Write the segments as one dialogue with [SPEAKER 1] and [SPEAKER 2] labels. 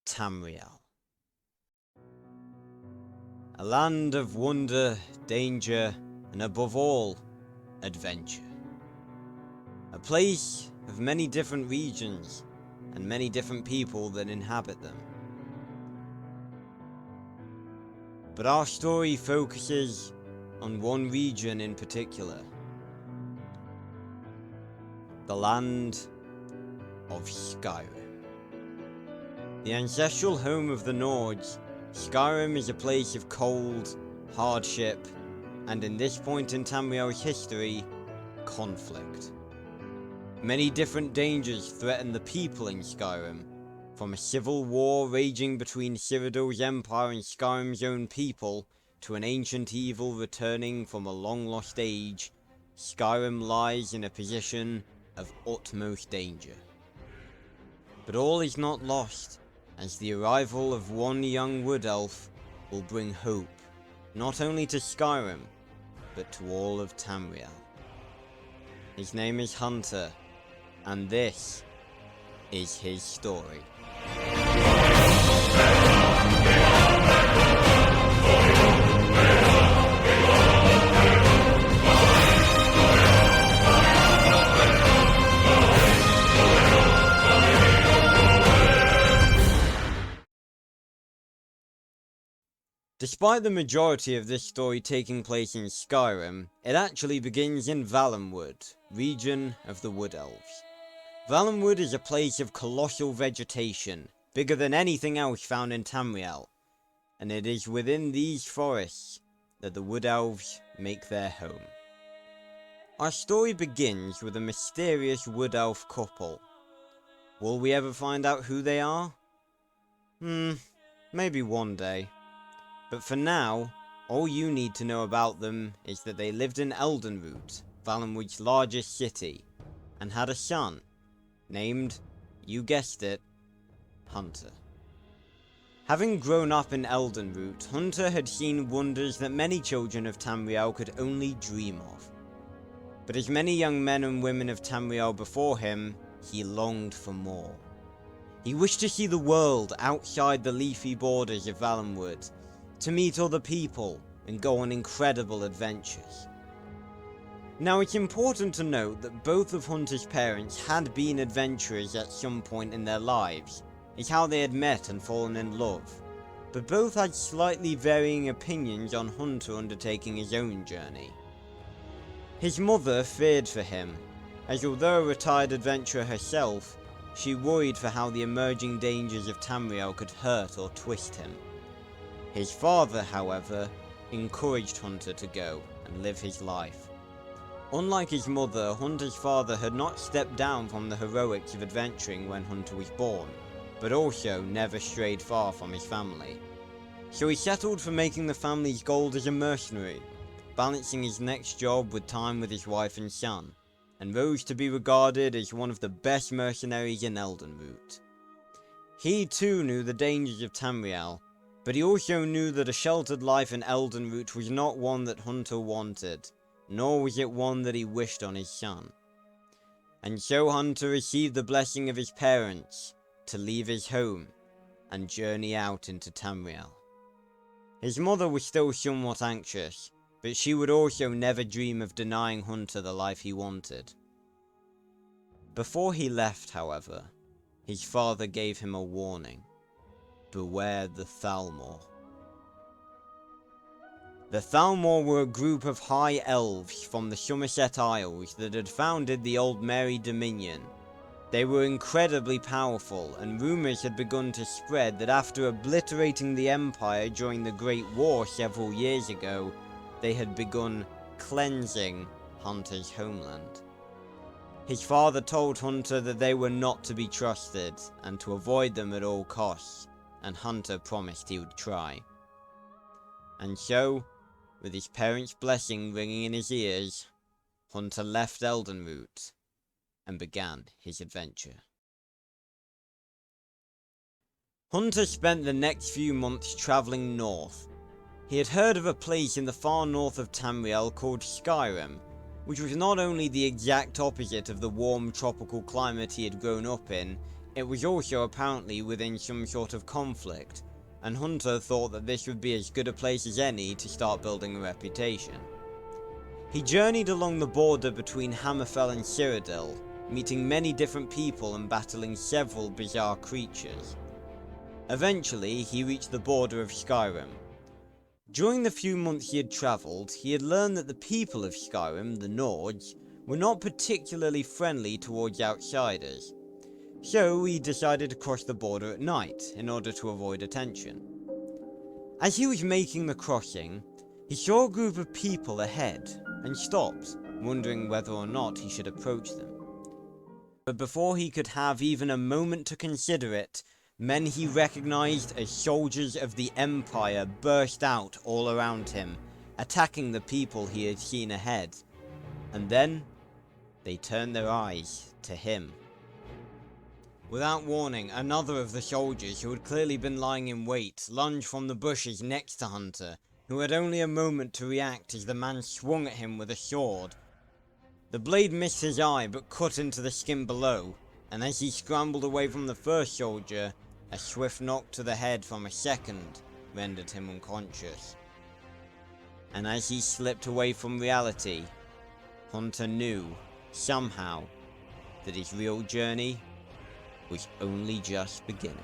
[SPEAKER 1] Tamriel. A land of wonder, danger, and above all, adventure. A place of many different regions and many different people that inhabit them. But our story focuses on one region in particular. The land of Skyrim. The ancestral home of the Nords, Skyrim is a place of cold, hardship, and in this point in Tamriel's history, conflict. Many different dangers threaten the people in Skyrim, from a civil war raging between Cyrodiil's empire and Skyrim's own people, to an ancient evil returning from a long-lost age. Skyrim lies in a position of utmost danger. But all is not lost, as the arrival of one young wood elf will bring hope, not only to Skyrim, but to all of Tamriel. His name is Hunter, and this is his story. Despite the majority of this story taking place in Skyrim, it actually begins in Valenwood, region of the Wood Elves. Valenwood is a place of colossal vegetation, bigger than anything else found in Tamriel, and it is within these forests that the Wood Elves make their home. Our story begins with a mysterious Wood Elf couple. Will we ever find out who they are? Maybe one day. But for now, all you need to know about them is that they lived in Eldenroot, Valenwood's largest city, and had a son, named, you guessed it, Hunter. Having grown up in Eldenroot, Hunter had seen wonders that many children of Tamriel could only dream of. But as many young men and women of Tamriel before him, he longed for more. He wished to see the world outside the leafy borders of Valenwood, to meet other people and go on incredible adventures. Now it's important to note that both of Hunter's parents had been adventurers at some point in their lives. It's how they had met and fallen in love, but both had slightly varying opinions on Hunter undertaking his own journey. His mother feared for him, as although a retired adventurer herself, she worried for how the emerging dangers of Tamriel could hurt or twist him. His father, however, encouraged Hunter to go and live his life. Unlike his mother, Hunter's father had not stepped down from the heroics of adventuring when Hunter was born, but also never strayed far from his family. So he settled for making the family's gold as a mercenary, balancing his next job with time with his wife and son, and rose to be regarded as one of the best mercenaries in Eldenroot. He too knew the dangers of Tamriel, but he also knew that a sheltered life in Eldenroot was not one that Hunter wanted, nor was it one that he wished on his son. And so Hunter received the blessing of his parents to leave his home and journey out into Tamriel. His mother was still somewhat anxious, but she would also never dream of denying Hunter the life he wanted. Before he left, however, his father gave him a warning. Beware the Thalmor. The Thalmor were a group of high elves from the Somerset Isles that had founded the Old Mary Dominion. They were incredibly powerful, and rumours had begun to spread that after obliterating the Empire during the Great War several years ago, they had begun cleansing Hunter's homeland. His father told Hunter that they were not to be trusted, and to avoid them at all costs, and Hunter promised he would try. And so, with his parents' blessing ringing in his ears, Hunter left Eldenroot and began his adventure. Hunter spent the next few months travelling north. He had heard of a place in the far north of Tamriel called Skyrim, which was not only the exact opposite of the warm tropical climate he had grown up in, It was also apparently within some sort of conflict, and Hunter thought that this would be as good a place as any to start building a reputation. He journeyed along the border between Hammerfell and Cyrodiil, meeting many different people and battling several bizarre creatures. Eventually, he reached the border of Skyrim. During the few months he had travelled, he had learned that the people of Skyrim, the Nords, were not particularly friendly towards outsiders. So he decided to cross the border at night, in order to avoid attention. As he was making the crossing, he saw a group of people ahead, and stopped, wondering whether or not he should approach them. But before he could have even a moment to consider it, men he recognized as soldiers of the Empire burst out all around him, attacking the people he had seen ahead. And then, they turned their eyes to him. Without warning, another of the soldiers, who had clearly been lying in wait, lunged from the bushes next to Hunter, who had only a moment to react as the man swung at him with a sword. The blade missed his eye but cut into the skin below, and as he scrambled away from the first soldier, a swift knock to the head from a second rendered him unconscious. And as he slipped away from reality, Hunter knew, somehow, that his real journey was only just beginning.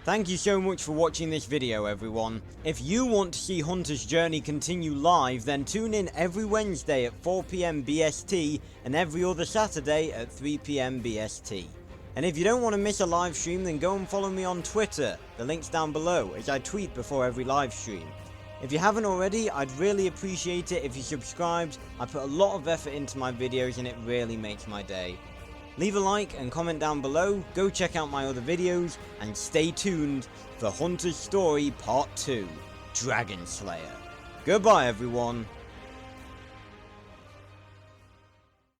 [SPEAKER 1] Thank you so much for watching this video, everyone. If you want to see Hunter's journey continue live, then tune in every Wednesday at 4 PM BST and every other Saturday at 3 PM BST. And if you don't want to miss a live stream, then go and follow me on Twitter. The link's down below, as I tweet before every live stream. If you haven't already, I'd really appreciate it if you subscribed. I put a lot of effort into my videos and it really makes my day. Leave a like and comment down below, go check out my other videos, and stay tuned for Hunter's Story Part 2, Dragon Slayer. Goodbye everyone.